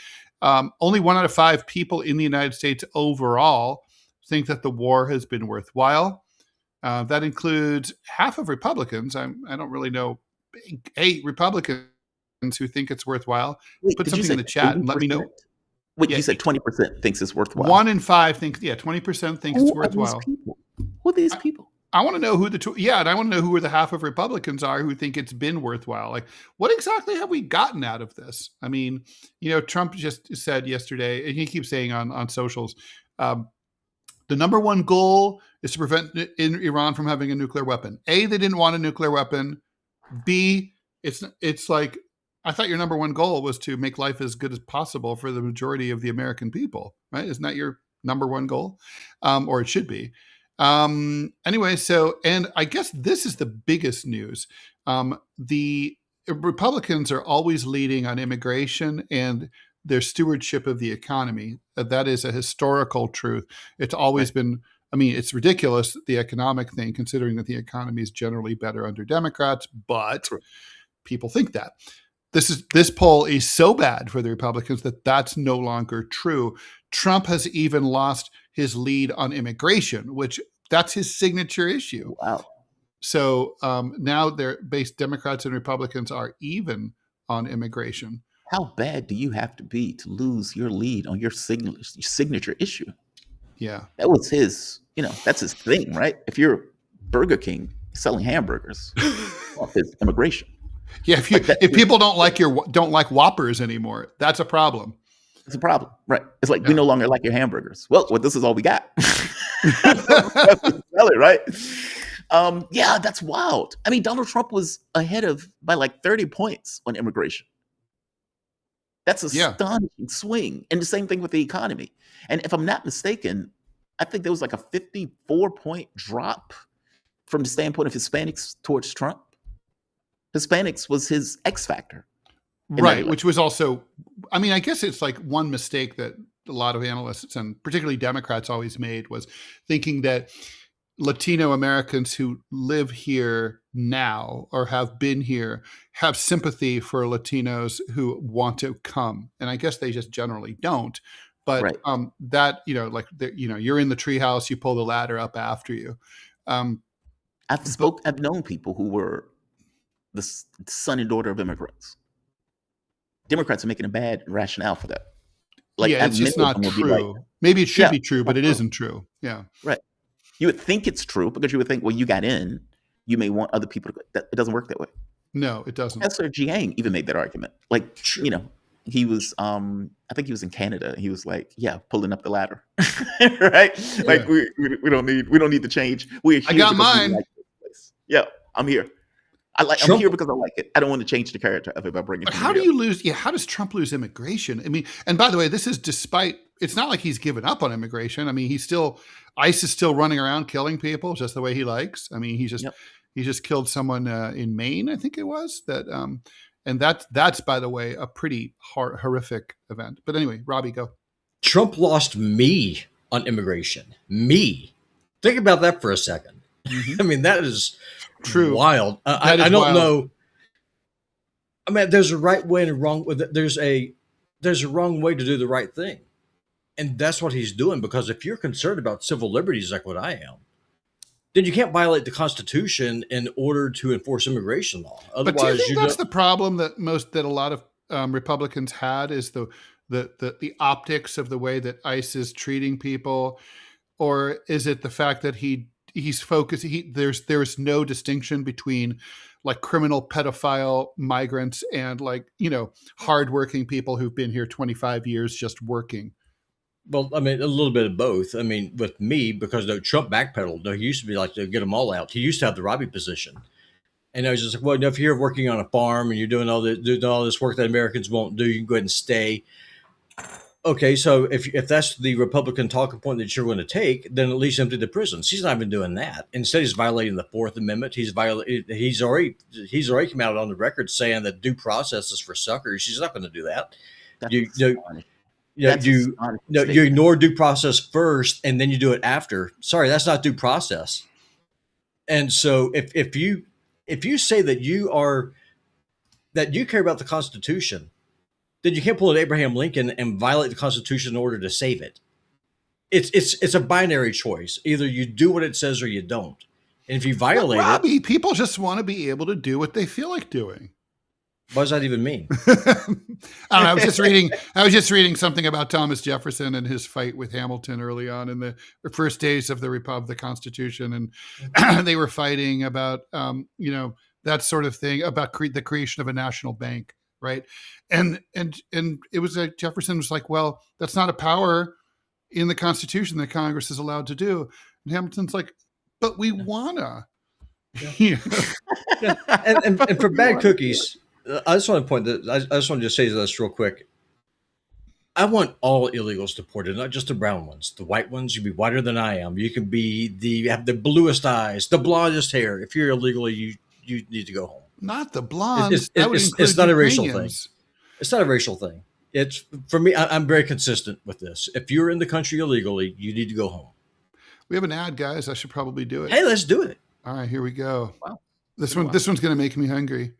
Only 1 out of 5 people in the United States overall think that the war has been worthwhile. That includes half of Republicans. I don't really know. 8 Republicans who think it's worthwhile. Wait, Put did you something say in the chat and let me 80%? know. Wait, Yeah, you said 20% thinks it's worthwhile. 1 in 5 think, 20% thinks it's Who are these worthwhile. people? Who are these people? I want to know who and I want to know who the half of Republicans are who think it's been worthwhile. Like, what exactly have we gotten out of this? I mean, Trump just said yesterday, and he keeps saying on socials, the number one goal is to prevent Iran from having a nuclear weapon. A, they didn't want a nuclear weapon. B, it's like, I thought your number one goal was to make life as good as possible for the majority of the American people, right? Isn't that your number one goal? Or it should be. Anyway, and I guess this is the biggest news. The Republicans are always leading on immigration and their stewardship of the economy. That is a historical truth. It's always been, it's ridiculous, the economic thing, considering that the economy is generally better under Democrats, but people think that. This poll is so bad for the Republicans that that's no longer true. Trump has even lost his lead on immigration, which that's his signature issue. Wow. So now Democrats and Republicans are even on immigration. How bad do you have to be to lose your lead on your signature issue? Yeah. That was his, that's his thing, right? If you're Burger King selling hamburgers, well, it's immigration. Yeah, if people don't like Whoppers anymore, that's a problem. It's a problem, right? It's like, we no longer like your hamburgers. Well, this is all we got. Right? Yeah, that's wild. I mean, Donald Trump was ahead by like 30 points on immigration. That's a astonishing swing. And the same thing with the economy. And if I'm not mistaken, I think there was like a 54-point drop from the standpoint of Hispanics towards Trump. Hispanics was his X factor. Right, which was also, I guess it's like one mistake that a lot of analysts and particularly Democrats always made was thinking that Latino Americans who live here now or have been here have sympathy for Latinos who want to come. And I guess they just generally don't. But that, you're in the treehouse, you pull the ladder up after you. I've known people who were the son and daughter of immigrants. Democrats are making a bad rationale for that. It's just not true. Maybe it should be true, but it isn't true. Yeah. Right. You would think it's true because you would think, well, you got in, you may want other people to go. It doesn't work that way. No, it doesn't. Professor Jiang even made that argument. Like, he was, I think he was in Canada. He was like, pulling up the ladder. Right? Yeah. Like, we don't need to change. I got mine. Like this place. Yeah, I'm here. I'm here because I like it. I don't want to change the character of it by bringing it. How do you lose? Yeah, how does Trump lose immigration? And by the way, this is despite. It's not like he's given up on immigration. ICE is still running around killing people just the way he likes. He just killed someone in Maine, I think it was that. And that's by the way a pretty horrific event. But anyway, Robbie, go. Trump lost me on immigration. Me. Think about that for a second. Mm-hmm. That is. True. Wild. I don't know. There's a right way and a wrong. There's a wrong way to do the right thing, and that's what he's doing. Because if you're concerned about civil liberties like what I am, then you can't violate the Constitution in order to enforce immigration law. Otherwise, but do you think that's the problem that a lot of Republicans had is the optics of the way that ICE is treating people, or is it the fact that he's focused. There's no distinction between like criminal pedophile migrants and hardworking people who've been here 25 years just working. Well, a little bit of both. With me, because Trump backpedaled. He used to be like to get them all out. He used to have the Robbie position, and I was just like, well, if you're working on a farm and you're doing all this work that Americans won't do, you can go ahead and stay. Okay, so if that's the Republican talking point that you're going to take, then at least empty the prisons. He's not even doing that. Instead, he's violating the Fourth Amendment. He's already come out on the record saying that due process is for suckers. He's not going to do that. That's You astonishing. you That's you astonishing no, you statement. ignore due process first, and then you do it after. Sorry, that's not due process. And so if you say that you care about the Constitution, then you can't pull an Abraham Lincoln and violate the Constitution in order to save it. It's a binary choice. Either you do what it says or you don't. And if you violate Robbie, people just want to be able to do what they feel like doing. What does that even mean? I don't know, I was just reading something about Thomas Jefferson and his fight with Hamilton early on in the first days of the Constitution, and they were fighting about that sort of thing, about the creation of a national bank, right? And it was like Jefferson was like, well, that's not a power in the Constitution that Congress is allowed to do. And Hamilton's like, but we wanna. Yeah. And for bad cookies, I just want to point that. I just want to just say this real quick. I want all illegals deported, not just the brown ones. The white ones, you can be whiter than I am. You can be have the bluest eyes, the blondest hair. If you're illegal, you need to go home. Not the blondes. It's not a racial thing. It's not a racial thing. It's for me. I'm very consistent with this. If you're in the country illegally, you need to go home. We have an ad, guys. I should probably do it. Hey, let's do it. All right, here we go. Wow. This one's going to make me hungry.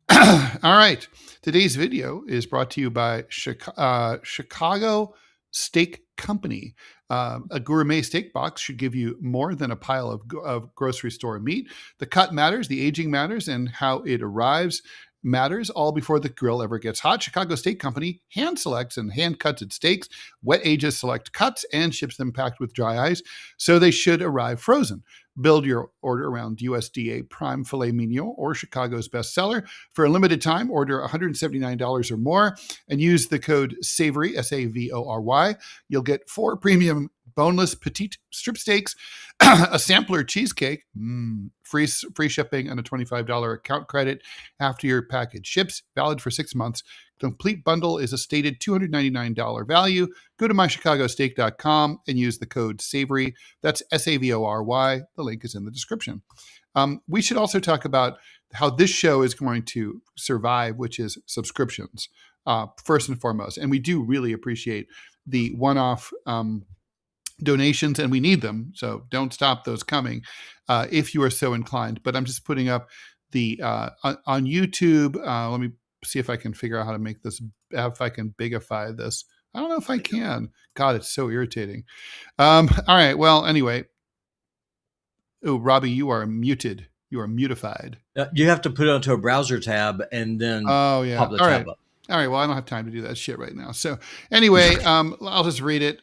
All right. Today's video is brought to you by Chicago Steak Company. A gourmet steak box should give you more than a pile of grocery store meat. The cut matters, the aging matters, and how it arrives matters, all before the grill ever gets hot. Chicago Steak Company hand selects and hand cuts its steaks, wet ages select cuts, and ships them packed with dry ice, so they should arrive frozen. Build your order around USDA Prime Filet Mignon or Chicago's bestseller. For a limited time, order $179 or more and use the code SAVORY, SAVORY. You'll get 4 premium boneless petite strip steaks, a sampler cheesecake, free shipping, and a $25 account credit after your package ships, valid for 6 months. Complete bundle is a stated $299 value. Go to mychicagosteak.com and use the code SAVORY. That's SAVORY. The link is in the description. We should also talk about how this show is going to survive, which is subscriptions, first and foremost. And we do really appreciate the one-off donations, and we need them. So don't stop those coming if you are so inclined. But I'm just putting up the on YouTube. Let me see if I can figure out how to make this, if I can bigify this. I don't know if I can. God, it's so irritating. All right. Well, anyway. Oh, Robbie, you are muted. You are mutified. You have to put it onto a browser tab and then pop the tab up. All right. Well, I don't have time to do that shit right now. So anyway, I'll just read it.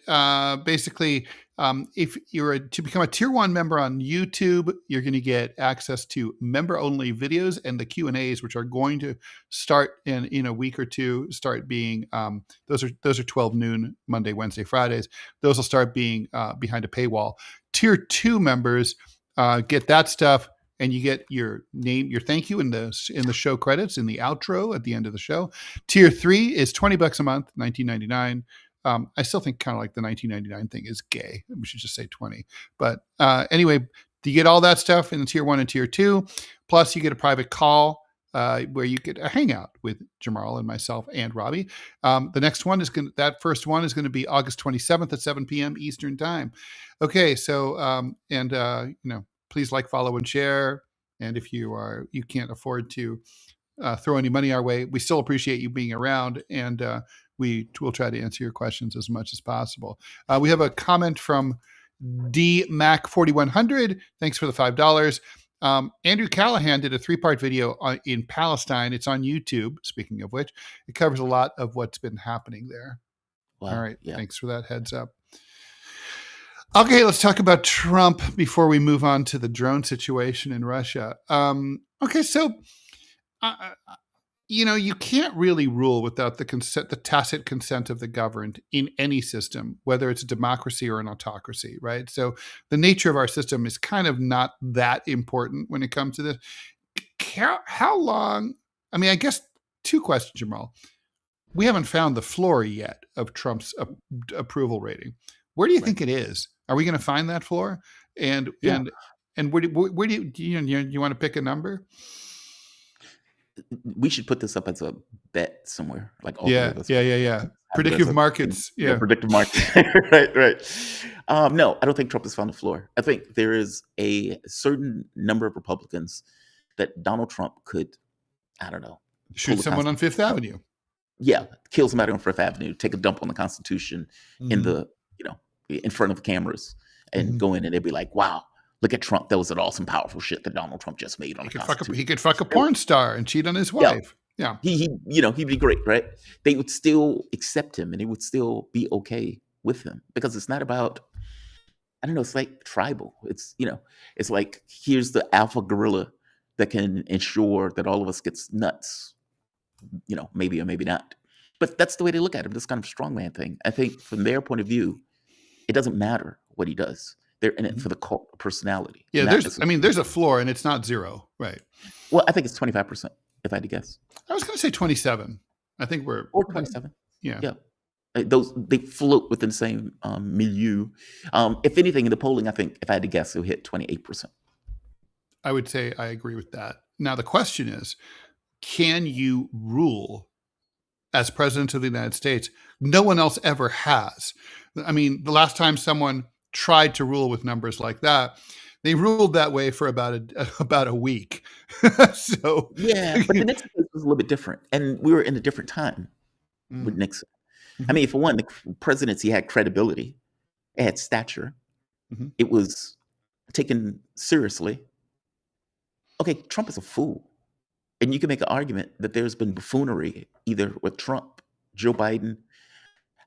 Basically, if you're to become a tier 1 member on YouTube, you're going to get access to member only videos and the Q&As, which are going to start in a week or two, start being, those are 12 noon, Monday, Wednesday, Fridays. Those will start being behind a paywall. Tier 2 members get that stuff. And you get your name, your thank you in the show credits, in the outro at the end of the show. Tier 3 is $20 a month, $19.99. I still think kind of like the $19.99 thing is gay. We should just say 20. But anyway, you get all that stuff in Tier 1 and Tier 2. Plus, you get a private call where you get a hangout with Jamarl and myself and Robbie. The next one that first one is going to be August 27th at 7 p.m. Eastern Time. Okay, so please like, follow, and share. And if you can't afford to throw any money our way, we still appreciate you being around, and we will try to answer your questions as much as possible. We have a comment from DMac4100. Thanks for the $5. Andrew Callahan did a 3-part video in Palestine. It's on YouTube, speaking of which. It covers a lot of what's been happening there. Wow. All right. Yeah. Thanks for that heads up. Okay, let's talk about Trump before we move on to the drone situation in Russia. Okay, so you can't really rule without the tacit consent of the governed in any system, whether it's a democracy or an autocracy, right? So the nature of our system is kind of not that important when it comes to this. How long? I mean, I guess 2 questions, Jamarl. we haven't found the floor yet of Trump's approval rating. Where do you think it is? Are we going to find that floor? And where do you want to pick a number? We should put this up as a bet somewhere, like all three of us. Yeah. Predictive markets. Yeah, predictive markets. right. No, I don't think Trump has found the floor. I think there is a certain number of Republicans that Donald Trump could, I don't know, shoot someone on Fifth Avenue. Yeah, kill somebody on Fifth Avenue, take a dump on the Constitution in the, in front of the cameras, and go in and they'd be like, "Wow, look at Trump. That was an awesome, powerful shit that Donald Trump just made on the Constitution." He could fuck a porn star and cheat on his wife. Yeah. He'd be great, right? They would still accept him and they would still be okay with him because it's not about, I don't know, it's like tribal. It's, it's like, here's the alpha gorilla that can ensure that all of us gets nuts, maybe or maybe not. But that's the way they look at him, this kind of strongman thing. I think from their point of view, it doesn't matter what he does. They're in it for the cult personality. Yeah, there's a floor and it's not zero, right? Well, I think it's 25%, if I had to guess. I was going to say 27. I think we're... Or 27. Yeah. They float within the same milieu. If anything, in the polling, I think, if I had to guess, it'll hit 28%. I would say I agree with that. Now, the question is, can you rule as president of the United States? No one else ever has. I mean, the last time someone tried to rule with numbers like that, they ruled that way for about a week. So yeah, but the Nixon case was a little bit different, and we were in a different time with Nixon. I mean, for one, the presidency had credibility, it had stature, it was taken seriously. Okay, Trump is a fool, and you can make an argument that there's been buffoonery either with Trump, Joe Biden.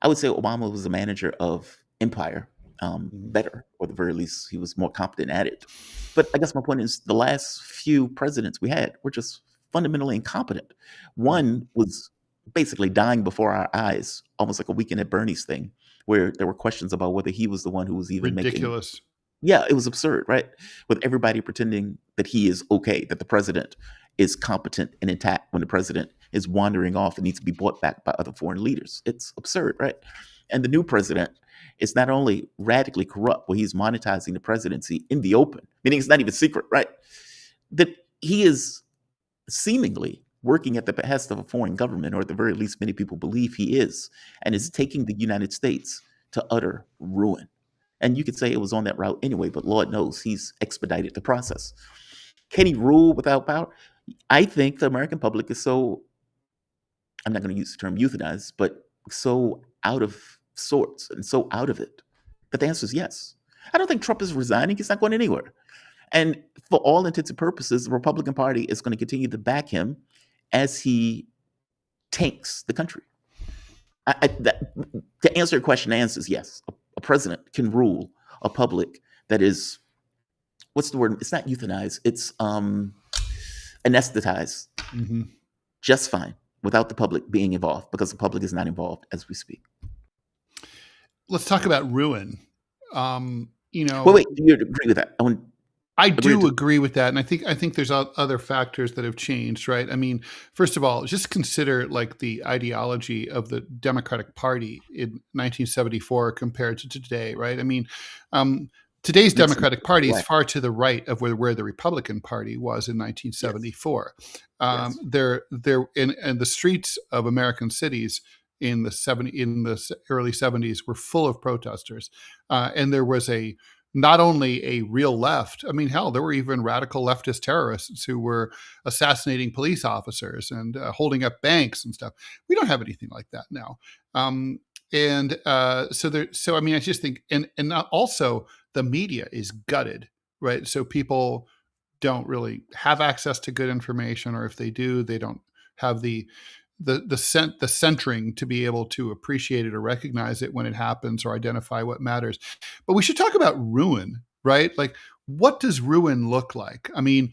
I would say Obama was a manager of empire. Better, or at the very least, he was more competent at it. But I guess my point is the last few presidents we had were just fundamentally incompetent. One was basically dying before our eyes, almost like a Weekend at Bernie's thing, where there were questions about whether he was the one who was even ridiculous. Yeah, it was absurd, right? With everybody pretending that he is okay, that the president is competent and intact when the president is wandering off and needs to be brought back by other foreign leaders. It's absurd, right? And the new president is not only radically corrupt, but he's monetizing the presidency in the open, meaning it's not even secret, right? That he is seemingly working at the behest of a foreign government, or at the very least, many people believe he is, and is taking the United States to utter ruin. And you could say it was on that route anyway, but Lord knows he's expedited the process. Can he rule without power? I think the American public is so, I'm not going to use the term euthanize, but so out of sorts and so out of it that the answer is yes. I don't think Trump is resigning. He's not going anywhere. And for all intents and purposes, the Republican Party is going to continue to back him as he tanks the country. To answer your question, the answer is yes. A president can rule a public that is, what's the word? It's not euthanize. It's anesthetized just fine without the public being involved, because the public is not involved as we speak. Let's talk about ruin. Wait, do you agree with that? I do agree with that. And I think there's other factors that have changed, right? I mean, first of all, just consider like the ideology of the Democratic Party in 1974 compared to today, right? I mean, today's Democratic Party is far to the right of where the Republican Party was in 1974. Yes. They're in the streets of American cities in the early 70s were full of protesters, and there was not only a real left. I mean, hell, there were even radical leftist terrorists who were assassinating police officers and holding up banks and stuff. We don't have anything like that now. So I mean, I just think, and also the media is gutted, right? So people don't really have access to good information, or if they do, they don't have the centering to be able to appreciate it or recognize it when it happens or identify what matters. But we should talk about ruin, right? Like, what does ruin look like? I mean,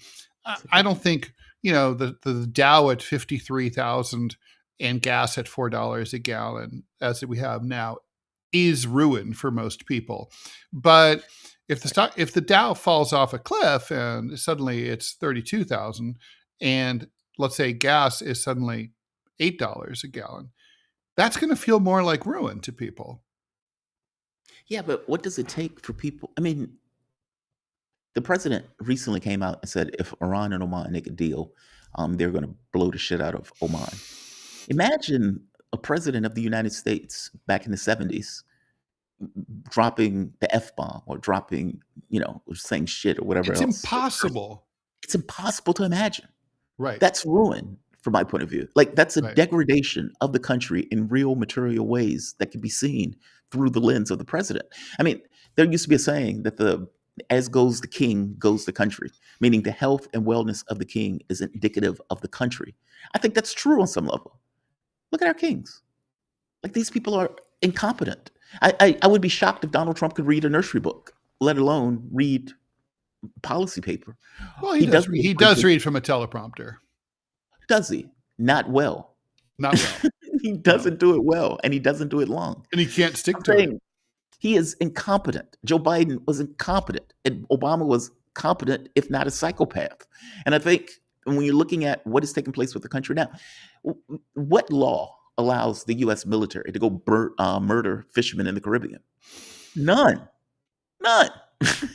I don't think, the Dow at 53,000 and gas at $4 a gallon, as we have now, is ruin for most people. But if the Dow falls off a cliff and suddenly it's 32,000, and let's say gas is suddenly $8 a gallon, that's going to feel more like ruin to people. Yeah, but what does it take for people? I mean, the president recently came out and said if Iran and Oman make a deal, they're going to blow the shit out of Oman. Imagine a president of the United States back in the 70s dropping the F-bomb or dropping, or saying shit or whatever It's else. impossible. It's impossible to imagine. Right. That's ruin from my point of view. Like, that's a Right. degradation of the country in real material ways that can be seen through the lens of the president. I mean, there used to be a saying that as goes the king, goes the country, meaning the health and wellness of the king is indicative of the country. I think that's true on some level. Look at our kings. Like, these people are incompetent. I would be shocked if Donald Trump could read a nursery book, let alone read policy paper. Well, he does read from a teleprompter. Does he? Not well. Not well. He doesn't do it well, and he doesn't do it long. And he can't stick to it. He is incompetent. Joe Biden was incompetent, and Obama was competent, if not a psychopath. And I think when you're looking at what is taking place with the country now, what law allows the U.S. military to go murder fishermen in the Caribbean? None.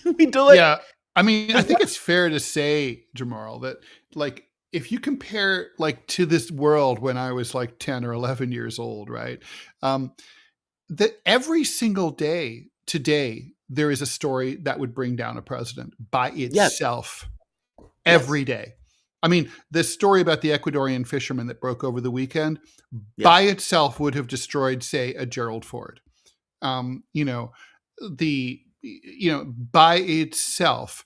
We do it. Yeah. I mean, I think it's fair to say, Jamarl, that like, if you compare like to this world when I was like 10 or 11 years old, right? That every single day today, there is a story that would bring down a president by itself. Every day. I mean, the story about the Ecuadorian fisherman that broke over the weekend by itself would have destroyed, say, a Gerald Ford. By itself,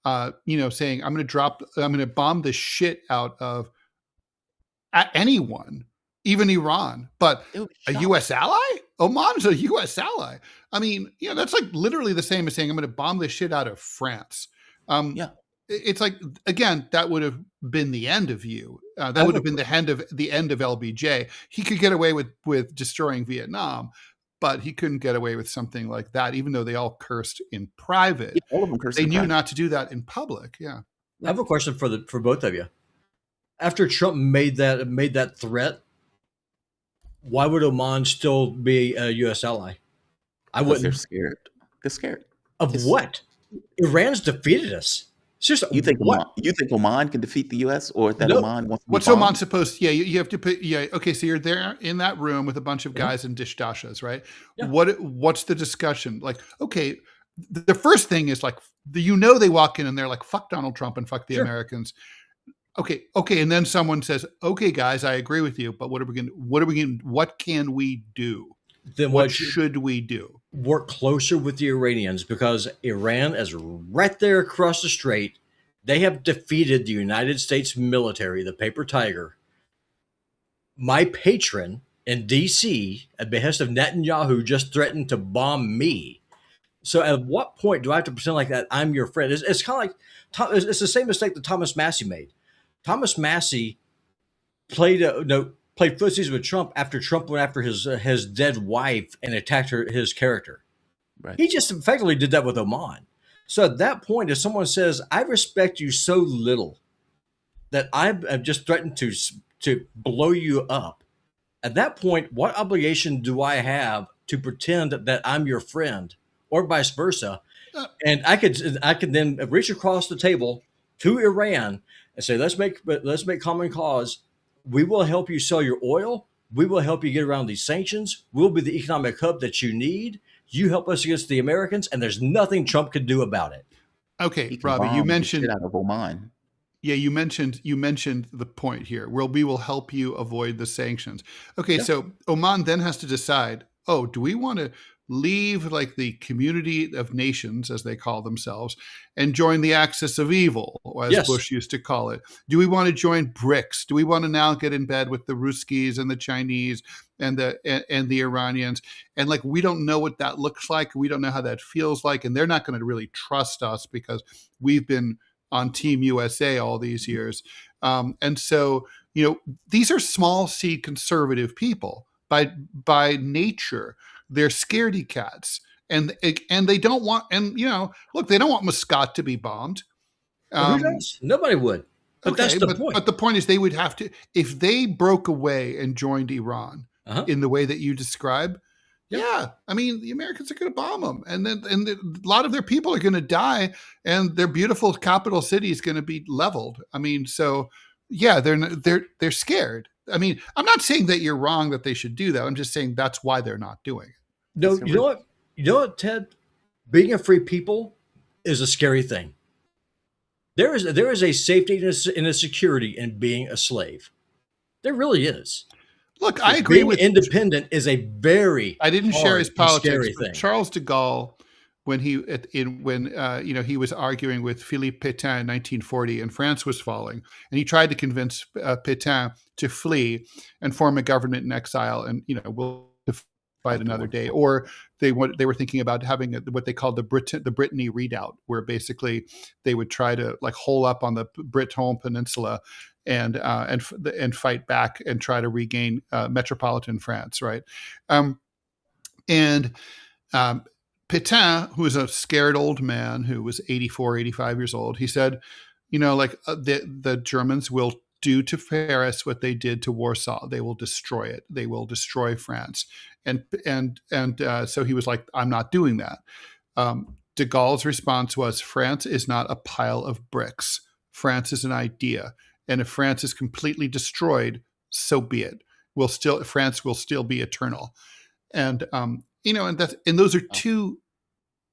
saying I'm going to bomb the shit out of anyone, even Iran, but a U.S. ally? Oman's a U.S. ally. I mean, that's like literally the same as saying I'm going to bomb the shit out of France. It's like, again, that would have been the end of you. That would have been the end of LBJ. He could get away with destroying Vietnam, but he couldn't get away with something like that, even though they all cursed in private. Yeah, all of them cursed. They knew not to do that in public. Yeah. I have a question for both of you. After Trump made that threat, why would Oman still be a U.S. ally? I wouldn't. They're scared. They're scared of what? Iran's defeated us. Seriously, you think Oman can defeat the U.S. or that Oman wants to be What's bombed? Oman supposed to? Yeah, you have to put. Yeah, okay. So you're there in that room with a bunch of guys in dish dashas, right? Yeah. What's the discussion? Like, okay, the first thing is like, they walk in and they're like, "Fuck Donald Trump and fuck the Americans." Okay, and then someone says, "Okay, guys, I agree with you, but what can we do? Then what should we do? Work closer with the Iranians, because Iran is right there across the strait. They have defeated the United States military, the paper tiger. My patron in D.C., at behest of Netanyahu, just threatened to bomb me. So at what point do I have to pretend like that I'm your friend? It's kind of like, it's the same mistake that Thomas Massey made. Thomas Massey played footsies with Trump after Trump went after his dead wife and attacked his character. Right. He just effectively did that with Oman. So at that point, if someone says, "I respect you so little that I've just threatened to blow you up," at that point, what obligation do I have to pretend that I'm your friend, or vice versa? And I could then reach across the table to Iran and say, let's make common cause. We will help you sell your oil. We will help you get around these sanctions. We'll be the economic hub that you need. You help us against the Americans, and there's nothing Trump could do about it. Okay, Robbie, you mentioned out of Oman. Yeah, you mentioned the point here. We will help you avoid the sanctions. Okay, so Oman then has to decide, do we want to leave like the community of nations, as they call themselves, and join the axis of evil, as Bush used to call it? Do we want to join BRICS? Do we want to now get in bed with the Ruskies and the Chinese and the Iranians? And like, we don't know what that looks like. We don't know how that feels like. And they're not going to really trust us because we've been on Team USA all these years. And so, these are small C conservative people by nature. They're scaredy cats, and they don't want, they don't want Muscat to be bombed. Who does? Nobody would. But that's the point. But the point is, they would have to, if they broke away and joined Iran, in the way that you describe, Yep. yeah, I mean, the Americans are going to bomb them, and then a lot of their people are going to die, and their beautiful capital city is going to be leveled. I mean, so yeah, they're scared. I mean, I'm not saying that you're wrong that they should do that. I'm just saying that's why they're not doing it. No, you know what? You know what, Ted? Being a free people is a scary thing. There is a safety and a security in being a slave. There really is. Look, I agree with independent is a very I didn't share his politics. thing. Charles de Gaulle, when he he was arguing with Philippe Pétain in 1940, and France was falling, and he tried to convince Pétain to flee and form a government in exile, and we'll fight another day. Or they were thinking about having what they called the Brittany Redoubt, where basically they would try to like hole up on the Breton Peninsula and fight back and try to regain metropolitan France, right? And Pétain, who was a scared old man who was 84, 85 years old, he said, the Germans will do to Paris what they did to Warsaw. They will destroy it. They will destroy France. And so he was like, I'm not doing that. De Gaulle's response was, France is not a pile of bricks. France is an idea. And if France is completely destroyed, so be it. France will still be eternal. And and those are two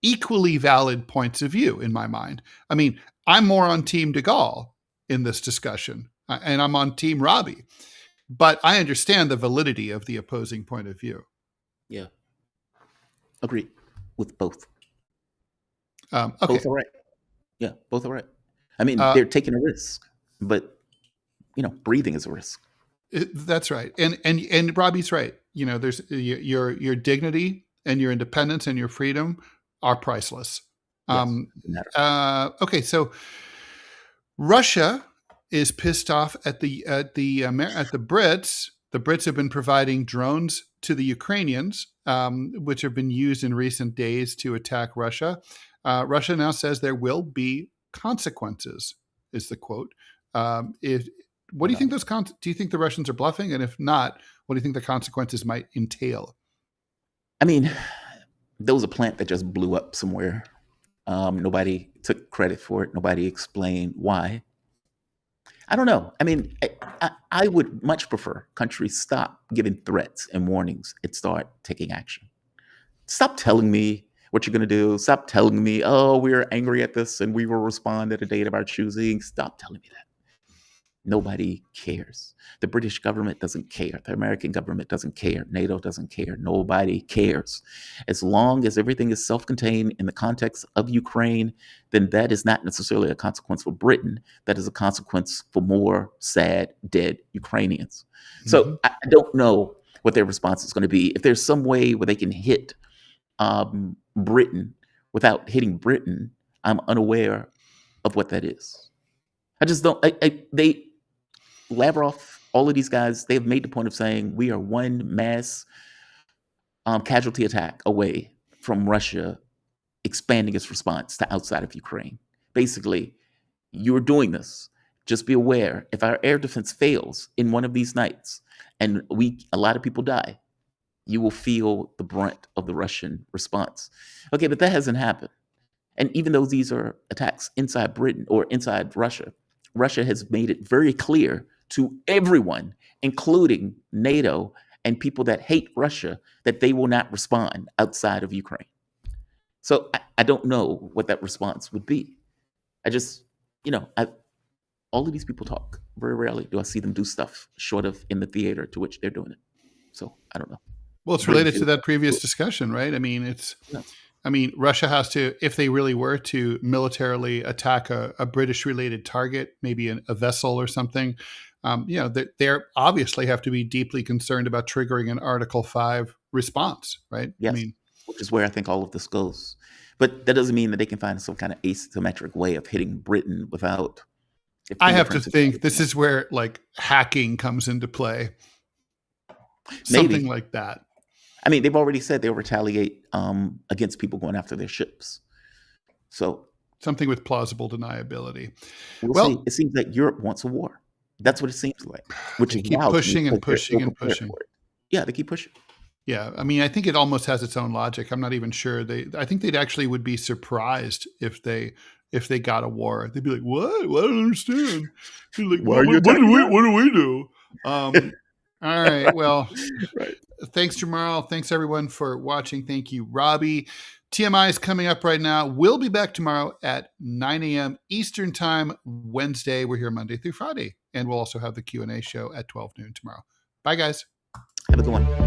equally valid points of view in my mind. I mean, I'm more on Team de Gaulle in this discussion, and I'm on Team Robbie, but I understand the validity of the opposing point of view. Yeah, agree with both. Okay. Both are right. Yeah, both are right. I mean, they're taking a risk, but breathing is a risk. That's right, and Robbie's right. There's your dignity and your independence and your freedom are priceless. Okay, so Russia is pissed off at the Brits. The Brits have been providing drones to the Ukrainians, which have been used in recent days to attack Russia. Russia now says there will be consequences, is the quote. What do you think do you think the Russians are bluffing? And if not, what do you think the consequences might entail? I mean, there was a plant that just blew up somewhere. Nobody took credit for it. Nobody explained why. I don't know. I mean, I would much prefer countries stop giving threats and warnings and start taking action. Stop telling me what you're going to do. Stop telling me, oh, we're angry at this and we will respond at a date of our choosing. Stop telling me that. Nobody cares. The British government doesn't care. The American government doesn't care. NATO doesn't care. Nobody cares. As long as everything is self-contained in the context of Ukraine, then that is not necessarily a consequence for Britain. That is a consequence for more sad, dead Ukrainians. Mm-hmm. So I don't know what their response is going to be. If there's some way where they can hit Britain without hitting Britain, I'm unaware of what that is. I just don't. Lavrov, all of these guys, they have made the point of saying we are one mass casualty attack away from Russia expanding its response to outside of Ukraine. Basically, you're doing this. Just be aware, if our air defense fails in one of these nights and a lot of people die, you will feel the brunt of the Russian response. Okay, but that hasn't happened. And even though these are attacks inside Britain or inside Russia, Russia has made it very clear to everyone, including NATO and people that hate Russia, that they will not respond outside of Ukraine. So I don't know what that response would be. I just, all of these people talk. Very rarely do I see them do stuff short of in the theater to which they're doing it. So I don't know. Well, it's related to that previous discussion, right? I mean, Russia has to, if they really were to militarily attack a British-related target, maybe a vessel or something, they obviously have to be deeply concerned about triggering an Article 5 response, right? Yes, which is where I think all of this goes. But that doesn't mean that they can find some kind of asymmetric way of hitting Britain without... I have to think this is where hacking comes into play. Something like that. I mean, they've already said they'll retaliate against people going after their ships. So something with plausible deniability. We'll see. It seems like Europe wants a war. That's what it seems like. Which is keep pushing and pushing and pushing. Yeah, they keep pushing. Yeah, I mean, I think it almost has its own logic. I'm not even sure I think they'd actually would be surprised if they got a war. They'd be like, "What? Well, I don't understand." They're like, Why are you what attacking us?" do we do? All right. Well, Right. thanks, Jamarl. Thanks, everyone, for watching. Thank you, Robbie. TMI is coming up right now. We'll be back tomorrow at 9 a.m. Eastern Time, Wednesday. We're here Monday through Friday. And we'll also have the Q&A show at 12 noon tomorrow. Bye, guys. Have a good one.